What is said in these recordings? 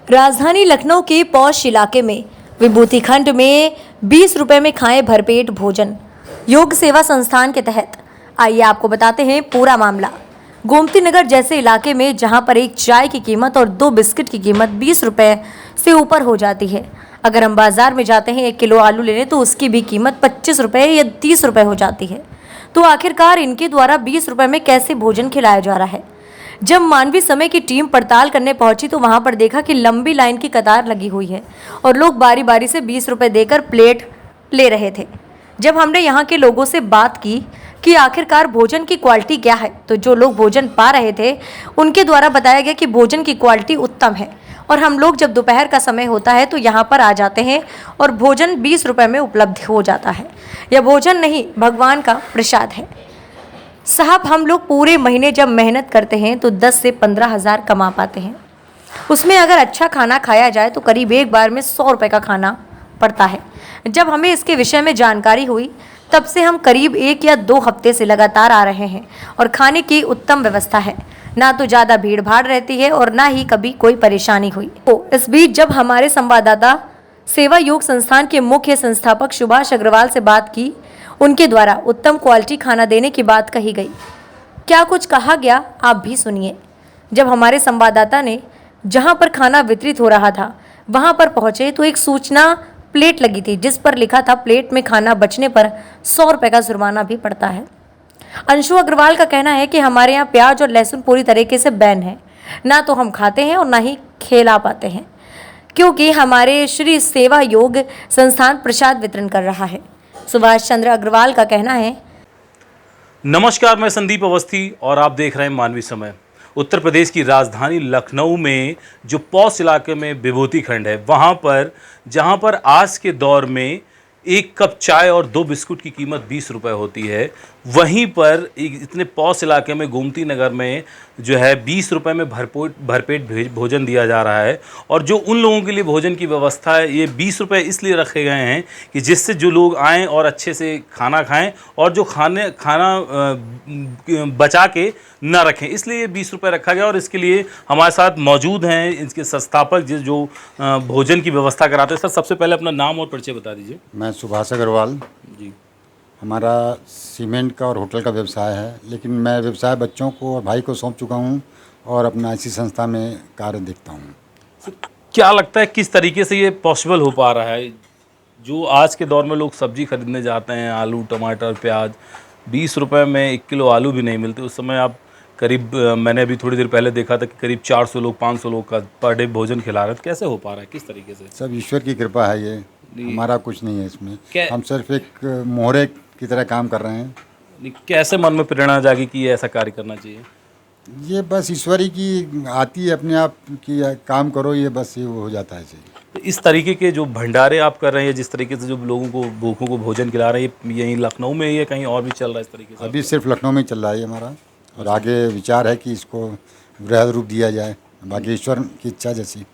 राजधानी लखनऊ के पौष इलाके में विभूति खंड में 20 रुपए में खाएं भरपेट भोजन योग सेवा संस्थान के तहत। आइए आपको बताते हैं पूरा मामला। गोमती नगर जैसे इलाके में जहां पर एक चाय की कीमत और 2 बिस्किट की कीमत 20 रुपए से ऊपर हो जाती है। अगर हम बाजार में जाते हैं 1 किलो आलू लेने तो उसकी भी कीमत 25 रुपए या 30 रुपए हो जाती है। तो आखिरकार इनके द्वारा 20 रुपए में कैसे भोजन खिलाया जा रहा है। जब मानवीय समय की टीम पड़ताल करने पहुंची तो वहां पर देखा कि लंबी लाइन की कतार लगी हुई है और लोग बारी बारी से 20 रुपए देकर प्लेट ले रहे थे। जब हमने यहाँ के लोगों से बात की कि आखिरकार भोजन की क्वालिटी क्या है, तो जो लोग भोजन पा रहे थे उनके द्वारा बताया गया कि भोजन की क्वालिटी उत्तम है और हम लोग जब दोपहर का समय होता है तो यहाँ पर आ जाते हैं और भोजन 20 रुपए में उपलब्ध हो जाता है। यह भोजन नहीं, भगवान का प्रसाद है। साहब, हम लोग पूरे महीने जब मेहनत करते हैं तो 10 से 15 हज़ार कमा पाते हैं। उसमें अगर अच्छा खाना खाया जाए तो करीब एक बार में 100 रुपये का खाना पड़ता है। जब हमें इसके विषय में जानकारी हुई तब से हम करीब 1 या 2 हफ्ते से लगातार आ रहे हैं और खाने की उत्तम व्यवस्था है। ना तो ज़्यादा भीड़ भाड़ रहती है और ना ही कभी कोई परेशानी हुई। तो इस बीच जब हमारे संवाददाता सेवा योग संस्थान के मुख्य संस्थापक सुभाष अग्रवाल से बात की, उनके द्वारा उत्तम क्वालिटी खाना देने की बात कही गई। क्या कुछ कहा गया आप भी सुनिए। जब हमारे संवाददाता ने जहां पर खाना वितरित हो रहा था वहां पर पहुंचे तो एक सूचना प्लेट लगी थी जिस पर लिखा था प्लेट में खाना बचने पर 100 रुपये का जुर्माना भी पड़ता है। अंशु अग्रवाल का कहना है कि हमारे यहाँ प्याज और लहसुन पूरी तरीके से बैन है, ना तो हम खाते हैं और ना ही खिला पाते हैं, क्योंकि हमारे श्री सेवा योग संस्थान प्रसाद वितरण कर रहा है। सुभाष चंद्र अग्रवाल का कहना है। नमस्कार, मैं संदीप अवस्थी और आप देख रहे हैं मानवीय समय। उत्तर प्रदेश की राजधानी लखनऊ में जो पौष इलाके में विभूति खंड है, वहाँ पर जहाँ पर आज के दौर में 1 कप चाय और 2 बिस्कुट की कीमत 20 रुपये होती है, वहीं पर इतने पौष इलाके में गोमती नगर में जो है 20 रुपये में भरपेट भोजन दिया जा रहा है। और जो उन लोगों के लिए भोजन की व्यवस्था है, ये 20 रुपये इसलिए रखे गए हैं कि जिससे जो लोग आएँ और अच्छे से खाना खाएं और जो खाना बचा के ना रखें, इसलिए ये 20 रुपये रखा गया। और इसके लिए हमारे साथ मौजूद हैं इसके संस्थापक जो भोजन की व्यवस्था कराते हैं। सर, सबसे पहले अपना नाम और परिचय बता दीजिए। मैं सुभाष अग्रवाल जी। हमारा सीमेंट का और होटल का व्यवसाय है, लेकिन मैं व्यवसाय बच्चों को और भाई को सौंप चुका हूं और अपना इसी संस्था में कार्य देखता हूं। क्या लगता है किस तरीके से ये पॉसिबल हो पा रहा है? जो आज के दौर में लोग सब्जी खरीदने जाते हैं, आलू, टमाटर, प्याज, 20 रुपये में 1 किलो आलू भी नहीं मिलते। उस समय आप करीब, मैंने अभी थोड़ी देर पहले देखा था कि करीब 400 लोग, 500 लोग का पर डे भोजन खिला रहे थे। कैसे हो पा रहा है, किस तरीके से? सब ईश्वर की कृपा है, ये हमारा कुछ नहीं है इसमें। हम सिर्फ एक मोहरे की तरह काम कर रहे हैं। कैसे मन में प्रेरणा जागी कि ये ऐसा कार्य करना चाहिए? ये बस ईश्वरी की आती है अपने आप की, काम करो, ये बस ये हो जाता है। चाहिए तो इस तरीके के जो भंडारे आप कर रहे हैं, जिस तरीके से जो लोगों को, भूखों को भोजन खिला रहे हैं, ये यहीं लखनऊ में ही है, कहीं और भी चल रहा है इस तरीके से? अभी सिर्फ लखनऊ में चल रहा है हमारा, और आगे विचार है कि इसको वृहद रूप दिया जाए, बाकी ईश्वर की इच्छा जैसी।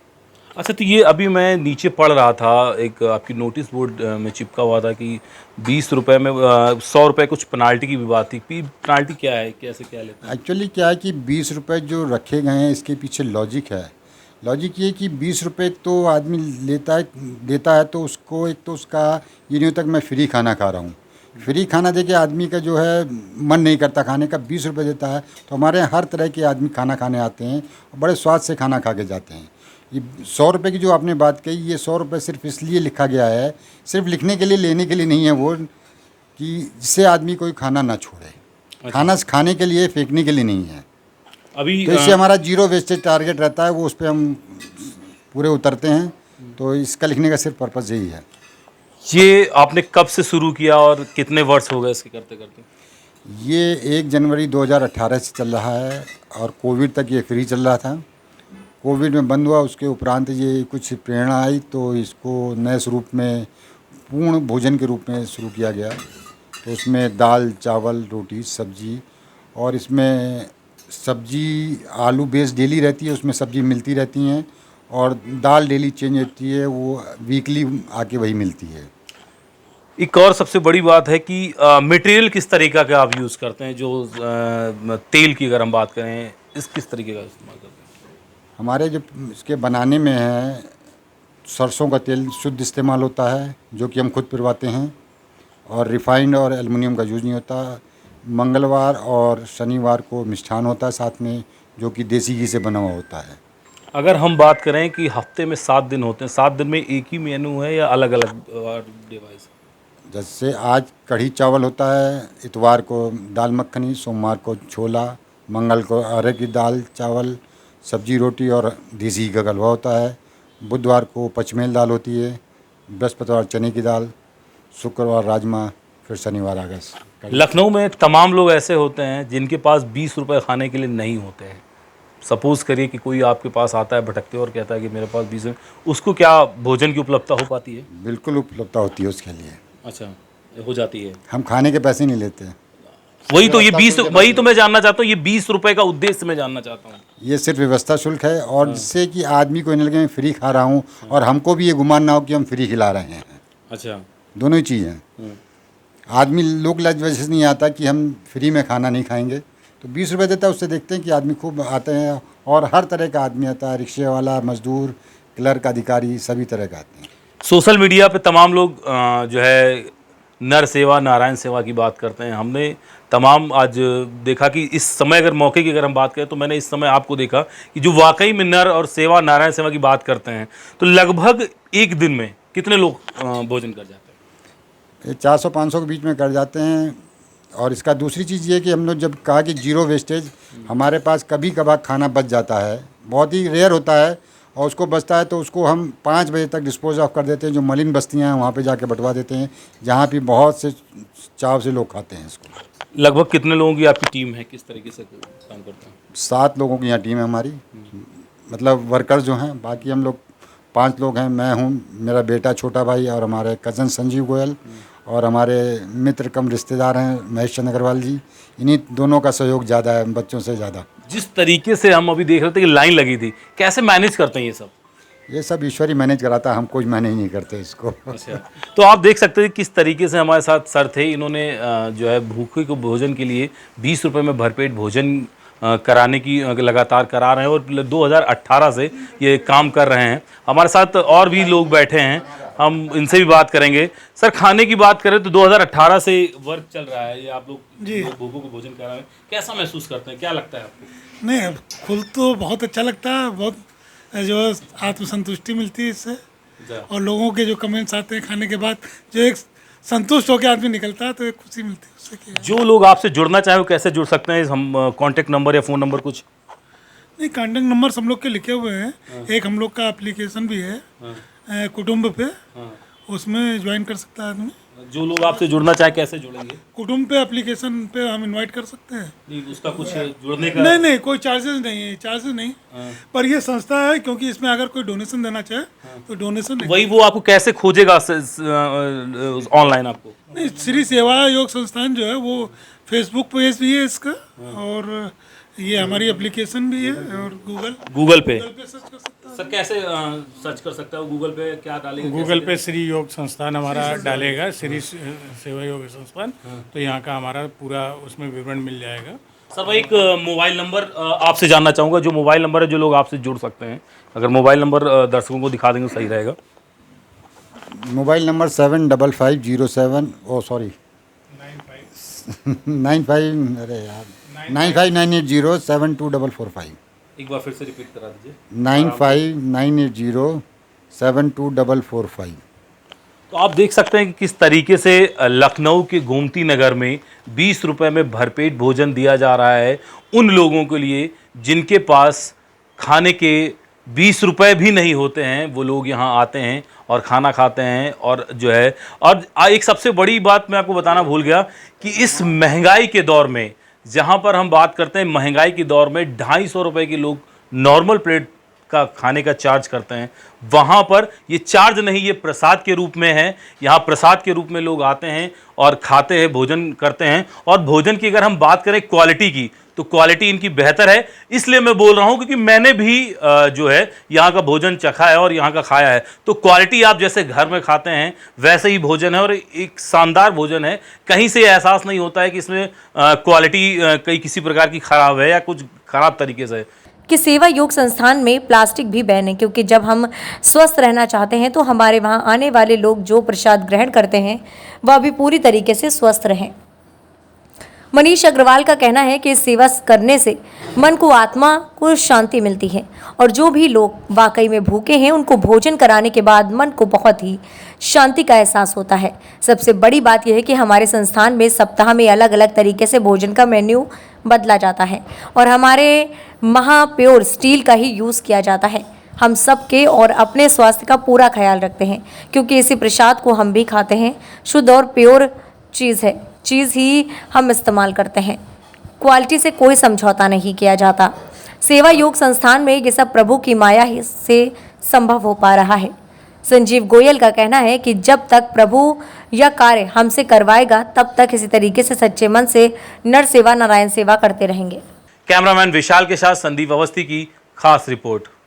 अच्छा, तो ये अभी मैं नीचे पढ़ रहा था, एक आपकी नोटिस बोर्ड में चिपका हुआ था कि 20 रुपये में 100 रुपये कुछ पेनाल्टी की भी बात थी। पेनाल्टी क्या है, कैसे क्या लेते हैं? एक्चुअली क्या है कि 20 रुपये जो रखे गए हैं, इसके पीछे लॉजिक है। लॉजिक ये कि 20 रुपये तो आदमी देता है तो उसको, एक तो उसका ये नहीं होता कि मैं फ्री खाना खा रहा हूँ। फ्री खाना दे के आदमी का जो है मन नहीं करता खाने का, 20 रुपये देता है तो हमारे यहाँ हर तरह के आदमी खाना खाने आते हैं और बड़े स्वाद से खाना खा के जाते हैं। ये 100 रुपये की जो आपने बात कही, ये 100 रुपये सिर्फ इसलिए लिखा गया है, सिर्फ लिखने के लिए, लेने के लिए नहीं है वो, कि जिससे आदमी कोई खाना ना छोड़े। अच्छा। खाना खाने के लिए, फेंकने के लिए नहीं है। अभी तो इससे हमारा 0 वेस्टेज टारगेट रहता है, वो उस पर हम पूरे उतरते हैं। तो इसका लिखने का सिर्फ पर्पज़ यही है। ये आपने कब से शुरू किया और कितने वर्ष हो गए इसके करते करते? ये 1 जनवरी 2018 से चल रहा है और कोविड तक ये फ्री चल रहा था। कोविड में बंद हुआ, उसके उपरांत ये कुछ प्रेरणा आई तो इसको नए स्वरूप में पूर्ण भोजन के रूप में शुरू किया गया। तो उसमें दाल, चावल, रोटी, सब्जी, और इसमें सब्जी आलू बेस डेली रहती है, उसमें सब्जी मिलती रहती हैं, और दाल डेली चेंज होती है, वो वीकली आके वही मिलती है। एक और सबसे बड़ी बात है कि मटेरियल किस तरीका का आप यूज़ करते हैं? जो तेल की अगर हम बात करें, किस तरीके का इस्तेमाल करते हैं? हमारे जो इसके बनाने में है, सरसों का तेल शुद्ध इस्तेमाल होता है जो कि हम खुद पिरवाते हैं, और रिफाइंड और एल्युमिनियम का यूज़ नहीं होता। मंगलवार और शनिवार को मिष्ठान होता है साथ में, जो कि देसी घी से बना हुआ होता है। अगर हम बात करें कि हफ्ते में 7 दिन होते हैं, 7 दिन में एक ही मेनू है या अलग अलग डिवाइस? जैसे आज कढ़ी चावल होता है, इतवार को दाल मखनी, सोमवार को छोला, मंगल को अरहर की दाल चावल, सब्जी रोटी और देसी घी का हलवा होता है। बुधवार को पचमेल दाल होती है, बृहस्पतिवार चने की दाल, शुक्रवार राजमा, फिर शनिवार आ गया कढ़ी। लखनऊ में तमाम लोग ऐसे होते हैं जिनके पास 20 रुपए खाने के लिए नहीं होते हैं। सपोज़ करिए कि कोई आपके पास आता है भटकते और कहता है कि मेरे पास 20 उसको क्या भोजन की उपलब्धता हो पाती है? बिल्कुल उपलब्धता होती है उसके लिए। अच्छा, हो जाती है। हम खाने के पैसे नहीं लेते। वही तो ये 20, वही तो मैं जानना चाहता हूँ, ये 20 रुपए का उद्देश्य मैं जानना चाहता हूँ। ये सिर्फ व्यवस्था शुल्क है, और जिससे कि आदमी को नहीं लगे मैं फ्री खा रहा हूँ, और हमको भी ये गुमान ना हो कि हम फ्री खिला रहे हैं। अच्छा, दोनों ही चीज़ हैं। आदमी लोग लाज वजह से नहीं आता कि हम फ्री में खाना नहीं खाएंगे, तो 20 रुपये देता है, उससे देखते हैं कि आदमी खूब आते हैं, और हर तरह का आदमी आता है, रिक्शे वाला, मजदूर, क्लर्क, अधिकारी, सभी तरह का आते हैं। सोशल मीडिया पे तमाम लोग जो है नर सेवा नारायण सेवा की बात करते हैं। हमने तमाम आज देखा कि इस समय अगर मौके की अगर हम बात करें तो मैंने इस समय आपको देखा कि जो वाकई में नर और सेवा नारायण सेवा की बात करते हैं, तो लगभग एक दिन में कितने लोग भोजन कर जाते हैं? ये 400-500 के बीच में कर जाते हैं। और इसका दूसरी चीज़ ये है कि हम लोग जब कहा कि जीरो वेस्टेज, हमारे पास कभी कभार खाना बच जाता है, बहुत ही रेयर होता है, और उसको बचता है तो उसको हम 5 बजे तक डिस्पोज ऑफ कर देते हैं। जो मलिन बस्तियां हैं वहाँ पे जाके बंटवा देते हैं, जहाँ पे बहुत से चाव से लोग खाते हैं इसको। लगभग कितने लोगों की आपकी टीम है, किस तरीके से काम करते हैं? 7 लोगों की यहाँ टीम है हमारी, मतलब वर्कर जो हैं। बाकी हम लोग 5 लोग हैं, मैं हूँ, मेरा बेटा छोटा भाई, और हमारे कज़न संजीव गोयल, और हमारे मित्र कम रिश्तेदार हैं महेश चंद्र अग्रवाल जी। इन्हीं दोनों का सहयोग ज़्यादा है बच्चों से ज़्यादा। जिस तरीके से हम अभी देख रहे थे कि लाइन लगी थी, कैसे मैनेज करते हैं ये सब? ये सब ईश्वर ही मैनेज कराता है, हम कुछ मैनेज नहीं करते इसको। अच्छा, तो आप देख सकते हैं किस तरीके से हमारे साथ सर थे। इन्होंने जो है भूखे को भोजन के लिए 20 रुपए में भरपेट भोजन कराने की लगातार करा रहे हैं, और 2018 से ये काम कर रहे हैं। हमारे साथ और भी लोग बैठे हैं, हम इनसे भी बात करेंगे। सर, खाने की बात करें तो 2018 से वर्क चल रहा है, ये आप लोग भूखों को भोजन करा रहे हैं, कैसा महसूस करते हैं, क्या लगता है आपको? नहीं, खुद तो बहुत अच्छा लगता है, बहुत जो आत्मसंतुष्टि मिलती है इससे, और लोगों के जो कमेंट्स आते हैं खाने के बाद, जो एक संतुष्ट होकर आदमी निकलता है, तो एक खुशी मिलती है उससे। कि जो लोग आपसे जुड़ना चाहे वो कैसे जुड़ सकते हैं? हम कॉन्टेक्ट नंबर या फ़ोन नंबर कुछ? नहीं, कॉन्टेक्ट नंबर हम लोग के लिखे हुए हैं। एक हम लोग का एप्लीकेशन भी है कुटुंब पे, उसमें ज्वाइन कर सकता है आदमी। जो लोग आपसे जुड़ना चाहे कैसे जुड़ेंगे? कुटुंब पे एप्लीकेशन पे हम इनवाइट कर सकते हैं। नहीं, उसका कुछ जुड़ने का? नहीं, कोई चार्जेस नहीं है, चार्जेस नहीं। पर ये संस्था है, क्योंकि इसमें अगर कोई डोनेशन देना चाहे तो डोनेशन वही वो आपको कैसे खोजेगा ऑनलाइन आपको? नहीं, श्री सेवा योग संस्थान जो है वो फेसबुक पेज भी है इसका, और ये हमारी एप्लीकेशन भी है, और गूगल पे सर्च कर सकता है। सर, कैसे सर्च कर सकता है? गूगल पे क्या डालेगा? गूगल पे श्री योग संस्थान हमारा डालेगा, श्री सेवा योग संस्थान, तो यहाँ का हमारा पूरा उसमें विवरण मिल जाएगा। सर, मैं एक मोबाइल नंबर आपसे जानना चाहूँगा, जो मोबाइल नंबर है जो लोग आपसे जुड़ सकते हैं, अगर मोबाइल नंबर दर्शकों को दिखा देंगे तो सही रहेगा। मोबाइल नंबर 755507 95, अरे यार 9598072445। एक बार फिर से रिपीट करा दीजिए। 9598072445। तो आप देख सकते हैं कि किस तरीके से लखनऊ के गोमती नगर में 20 रुपए में भरपेट भोजन दिया जा रहा है उन लोगों के लिए जिनके पास खाने के 20 रुपए भी नहीं होते हैं। वो लोग यहाँ आते हैं और खाना खाते हैं, और जो है, और एक सबसे बड़ी बात मैं आपको बताना भूल गया कि इस महंगाई के दौर में, जहाँ पर हम बात करते हैं महंगाई के दौर में 250 रुपये के लोग नॉर्मल प्लेट का खाने का चार्ज करते हैं, वहाँ पर ये चार्ज नहीं, ये प्रसाद के रूप में है। यहाँ प्रसाद के रूप में लोग आते हैं और खाते हैं, भोजन करते हैं। और भोजन की अगर हम बात करें क्वालिटी की, तो क्वालिटी इनकी बेहतर है। इसलिए मैं बोल रहा हूँ क्योंकि मैंने भी जो है यहाँ का भोजन चखा है और यहाँ का खाया है। तो क्वालिटी आप जैसे घर में खाते हैं वैसे ही भोजन है, और एक शानदार भोजन है। कहीं से एहसास नहीं होता है कि इसमें क्वालिटी कहीं किसी प्रकार की ख़राब है या कुछ ख़राब तरीके से। कि सेवा योग संस्थान में प्लास्टिक भी बैन है, क्योंकि जब हम स्वस्थ रहना चाहते हैं तो हमारे वहाँ आने वाले लोग जो प्रसाद ग्रहण करते हैं वह भी पूरी तरीके से स्वस्थ रहें। मनीष अग्रवाल का कहना है कि सेवा करने से मन को, आत्मा को शांति मिलती है और जो भी लोग वाकई में भूखे हैं उनको भोजन कराने के बाद मन को बहुत ही शांति का एहसास होता है। सबसे बड़ी बात यह है कि हमारे संस्थान में सप्ताह में अलग अलग तरीके से भोजन का मेन्यू बदला जाता है और हमारे प्योर स्टील का ही यूज़ किया जाता है। हम सबके और अपने स्वास्थ्य का पूरा ख्याल रखते हैं, क्योंकि इसी प्रसाद को हम भी खाते हैं। शुद्ध और प्योर चीज़ ही हम इस्तेमाल करते हैं। क्वालिटी से कोई समझौता नहीं किया जाता। सेवा योग संस्थान में ये सब प्रभु की माया से संभव हो पा रहा है। संजीव गोयल का कहना है कि जब तक प्रभु यह कार्य हमसे करवाएगा तब तक इसी तरीके से सच्चे मन से नर सेवा नारायण सेवा करते रहेंगे। कैमरामैन विशाल के साथ संदीप अवस्थी की खास रिपोर्ट।